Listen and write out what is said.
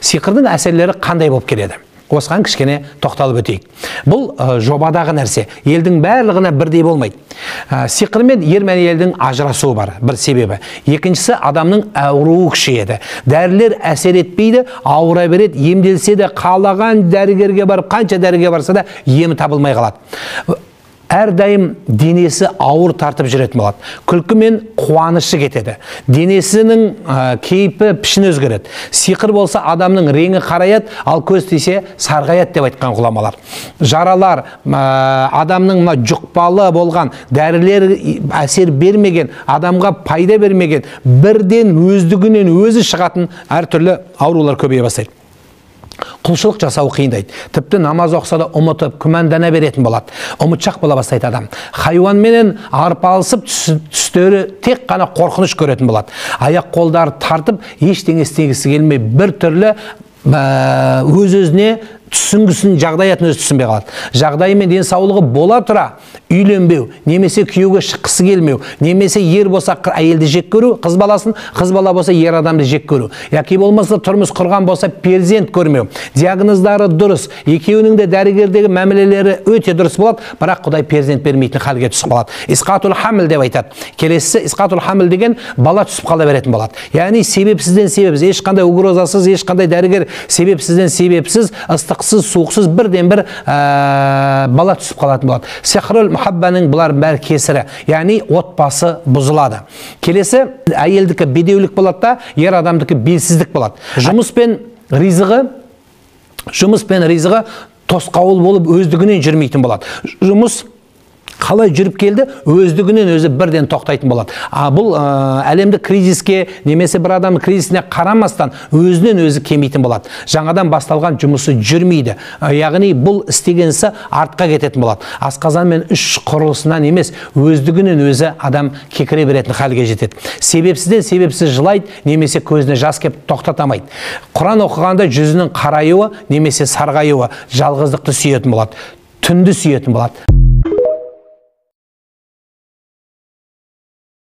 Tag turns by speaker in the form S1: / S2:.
S1: Сиқырдың әсерлері қандай болып келеді? Осыған кішкене тоқталып өтейік. Бұл жобадағы нәрсе, елдің барлығына бірдей болмайды. Сиқыр мен ер мен әйелдің ажырасуы бар, бір себебі. Екіншісі, адамның ауруы күшейеді. Дәрілер әсер етпейді, ауыра береді, емделсе де қалаған дәрігерге барып, қанша дәрігерге барса да емі табылмай қалады. Әрдайым денесі ауыр тартып жүретін болады. Күлкі мен қуанышы кетеді. Денесінің кейпі пішін өзгереді. Сиқыр болса адамның реңі қараяды, ал көз тисе сарғаяды деп айтқан ғұламалар. Жаралар, адамның жұқпалы болған, дәрілер әсер бермеген, адамға пайда бермеген, бірден өздігінен өзі шығатын әртүрлі аурулар көбейе бастайды. Құлшылық жасау қиындайды. Тіпті намаз оқса да ұмытып, күмәндана беретін болады. Ұмытшақ бола бастайды адам. Хайуанменен арпалысып, түстері тек қана қорқыныш көретін болады. Аяқ қолдары тартып, ештеңе істегісі келмей, бір түрлі өз-өзіне түсінгісін жағдаятын өзі түсінбей қалады. Жағдайы мен денсаулығы бола тұра үйленбеу, немесе күйеуге шыққысы келмеу, немесе ер болса әйелді жек көру, қыз баласын, қыз бала болса ер адамды жек көру. Яки болмаса тұрмыс құрған болса перзент көрмеу. Диагноздары дұрыс, екеуінің де дәрігердегі мәмілелері өте дұрыс болады, бірақ Құдай перзент бермейтін халге түсіп қалады. Исқатул хамл деп айтады. Келесі исқатул хамл деген бала түсіп қала беретін болады. Яғни себепсізден себепсіз, ешқандай угрозасыз, ешқандай дәрігер себепсізден себепсіз, ыстықсыз, суықсыз бірден бір бала түсіп қалатын болады. Сихрул мухаббаның бұлар бәрі кесірі, яғни отбасы бұзылады. Келесі әйелдікі бедеулік болады да, ер адамдікі белсіздік болады. Жұмыс пен ризығы тосқауыл болып өздігінен жүрмейтін болады. Жұмыс қалай жүріп келді, өздігінен өзі бірден тоқтайтын болады. Бұл әлемді кризиске, немесе бір адам кризисіне қарамастан өзінен өзі кемейтін болады. Жаңадан басталған жұмысы жүрмейді. Яғни бұл істегенсі артқа кететін болады. Асқазан мен үш құрылысынан емес, өздігінен өзі адам кекіре беретін халге жетеді. Себепсізден себепсіз жылайды, немесе көзіне жас кеп тоқтатамайды. Құран оқығанда жүзінің қараюы, немесе сарғаюы жалғыздықты сүйетін болады. Түнді сүйетін болады.